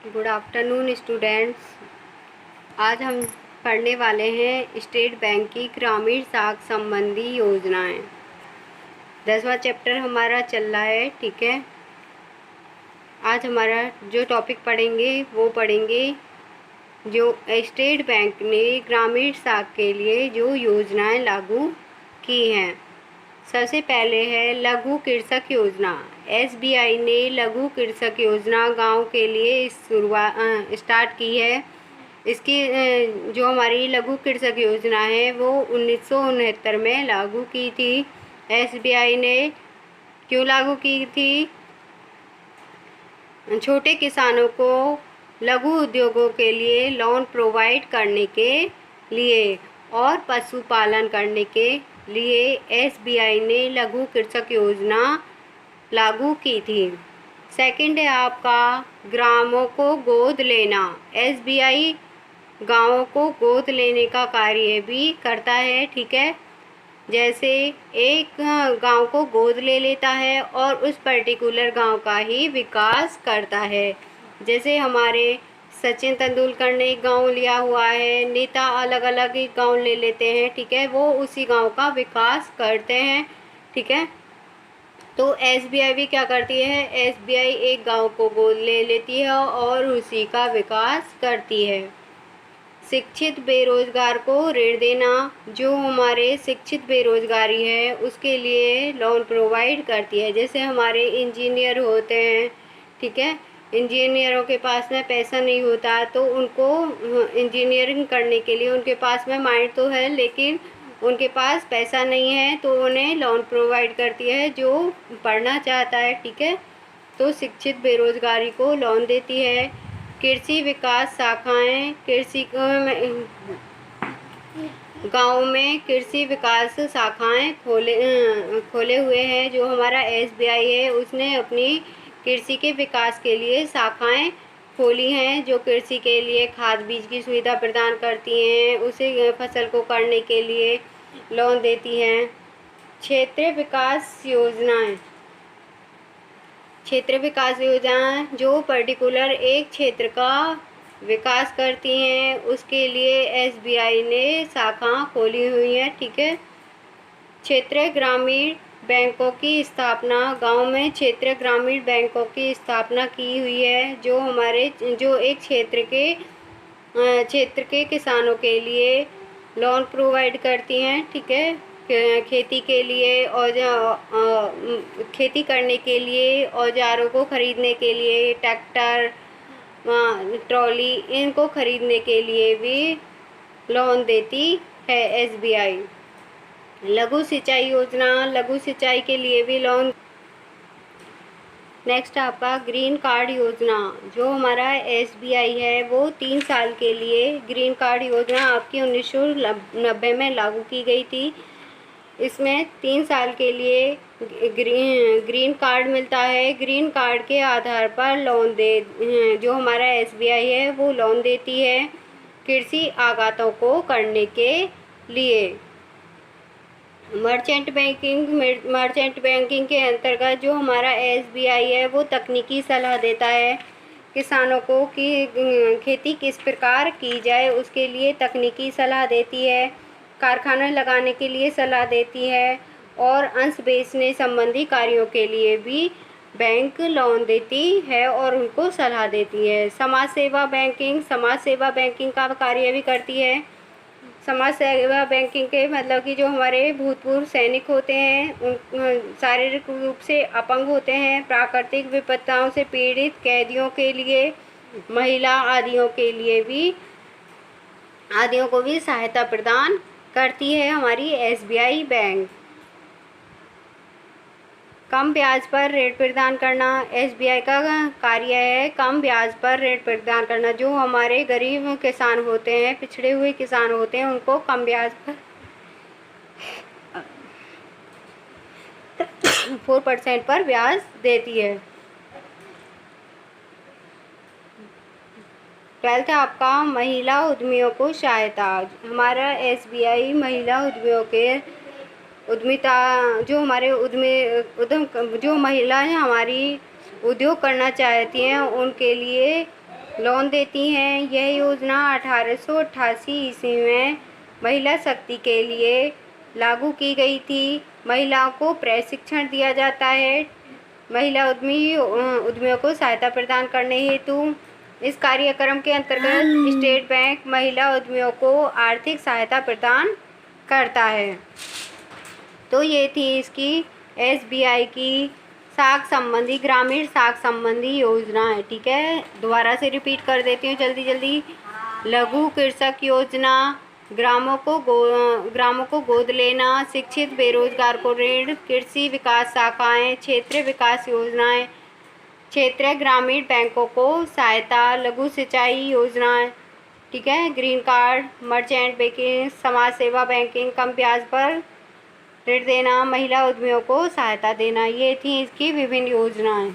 Good afternoon students. आज हम पढ़ने वाले हैं स्टेट बैंक की ग्रामीण साख संबंधी योजनाएं। 10वां चैप्टर हमारा चल रहा है, ठीक है। आज हमारा जो टॉपिक पढ़ेंगे वो पढ़ेंगे जो स्टेट बैंक ने ग्रामीण साख के लिए जो योजनाएं लागू की हैं। सबसे पहले है लघु कृषक योजना। एसबीआई ने लघु कृषक योजना गांव के लिए स्टार्ट की है। इसकी जो हमारी लघु कृषक योजना है वो 1969 में लागू की थी। एसबीआई ने क्यों लागू की थी? छोटे किसानों को लघु उद्योगों के लिए लोन प्रोवाइड करने के लिए और पशुपालन करने के लिए एसबीआई ने लघु कृषक योजना लागू की थी। सेकंड है आपका ग्रामों को गोद लेना। एसबीआई गांवों को गोद लेने का कार्य भी करता है, ठीक है। जैसे एक गांव को गोद ले लेता है और उस पर्टिकुलर गांव का ही विकास करता है। जैसे हमारे सचिन तेंदुलकर ने एक गांव लिया हुआ है, नेता अलग अलग एक गांव ले लेते हैं, ठीक है, वो उसी गांव का विकास करते हैं, ठीक है। तो एसबीआई भी क्या करती है? एसबीआई एक गांव को गोद ले लेती है और उसी का विकास करती है। शिक्षित बेरोजगार को ऋण देना। जो हमारे शिक्षित बेरोजगारी है उसके लिए लोन प्रोवाइड करती है। जैसे हमारे इंजीनियर होते हैं, ठीक है, इंजीनियरों के पास में पैसा नहीं होता तो उनको इंजीनियरिंग करने के लिए उनके पास में माइंड तो है लेकिन उनके पास पैसा नहीं है, तो उन्हें लोन प्रोवाइड करती है जो पढ़ना चाहता है, ठीक है। तो शिक्षित बेरोजगारी को लोन देती है। कृषि विकास शाखाएं। गांव में कृषि विकास शाखाएं खोले हुए हैं। जो हमारा एसबीआई है उसने अपनी कृषि के विकास के लिए शाखाएं खोली हैं, जो कृषि के लिए खाद बीज की सुविधा प्रदान करती हैं, उसे फसल को करने के लिए लोन देती हैं। क्षेत्रीय विकास योजनाएं। क्षेत्र विकास योजना जो पर्टिकुलर एक क्षेत्र का विकास करती हैं उसके लिए एसबीआई ने शाखा खोली हुई है, ठीक है। क्षेत्रीय ग्रामीण बैंकों की स्थापना। गांव में क्षेत्रीय ग्रामीण बैंकों की स्थापना की हुई है जो एक क्षेत्र के किसानों के लिए लोन प्रोवाइड करती हैं, ठीक है। खेती के लिए खेती करने के लिए औजारों को खरीदने के लिए ट्रैक्टर, ट्रॉली, इनको खरीदने के लिए भी लोन देती है एसबीआई। लघु सिंचाई योजना। लघु सिंचाई के लिए भी लोन। नेक्स्ट आपका ग्रीन कार्ड योजना। जो हमारा एसबीआई है वो 3 साल के लिए ग्रीन कार्ड योजना आपकी 1990 में लागू की गई थी। इसमें 3 साल के लिए ग्रीन कार्ड मिलता है। ग्रीन कार्ड के आधार पर जो हमारा एसबीआई है वो लोन देती है कृषि आगतों को करने के लिए। मर्चेंट बैंकिंग के अंतर्गत जो हमारा एसबीआई है वो तकनीकी सलाह देता है किसानों को कि खेती किस प्रकार की जाए, उसके लिए तकनीकी सलाह देती है। कारखाना लगाने के लिए सलाह देती है और अंश बेचने संबंधी कार्यों के लिए भी बैंक लोन देती है और उनको सलाह देती है। समाज सेवा बैंकिंग का कार्य भी करती है। समाज सेवा बैंकिंग के मतलब कि जो हमारे भूतपूर्व सैनिक होते हैं, उन शारीरिक रूप से अपंग होते हैं, प्राकृतिक विपत्तियों से पीड़ित कैदियों के लिए, महिला आदियों को भी सहायता प्रदान करती है हमारी एसबीआई बैंक। कम ब्याज पर ऋण प्रदान करना। एसबीआई का कार्य है कम ब्याज पर ऋण प्रदान करना। जो हमारे गरीब किसान होते हैं, पिछड़े हुए किसान होते हैं, उनको कम ब्याज पर 4% पर ब्याज देती है। 12th आपका महिला उद्यमियों को सहायता। हमारा एसबीआई महिला उद्यमियों के उद्यमिता जो हमारे जो महिलाएं हमारी उद्योग करना चाहती हैं उनके लिए लोन देती हैं। यह योजना 1888 ईस्वी में महिला शक्ति के लिए लागू की गई थी। महिलाओं को प्रशिक्षण दिया जाता है। महिला उद्यमियों को सहायता प्रदान करने हेतु इस कार्यक्रम के अंतर्गत स्टेट बैंक महिला उद्यमियों को आर्थिक सहायता प्रदान करता है। तो ये थी इसकी एसबीआई की साख संबंधी, ग्रामीण साख संबंधी योजनाएं। ठीक है, दोबारा से रिपीट कर देती हूँ जल्दी जल्दी। लघु कृषक योजना, ग्रामों को गोद लेना, शिक्षित बेरोजगार को ऋण, कृषि विकास शाखाएं, क्षेत्रीय विकास योजनाएं, क्षेत्रीय ग्रामीण बैंकों को सहायता, लघु सिंचाई योजनाएं। ठीक है, ग्रीन कार्ड, मर्चेंट बैंकिंग, समाज सेवा बैंकिंग, कम ब्याज पर ऋण देना, महिला उद्यमियों को सहायता देना। ये थी इसकी विभिन्न योजनाएं।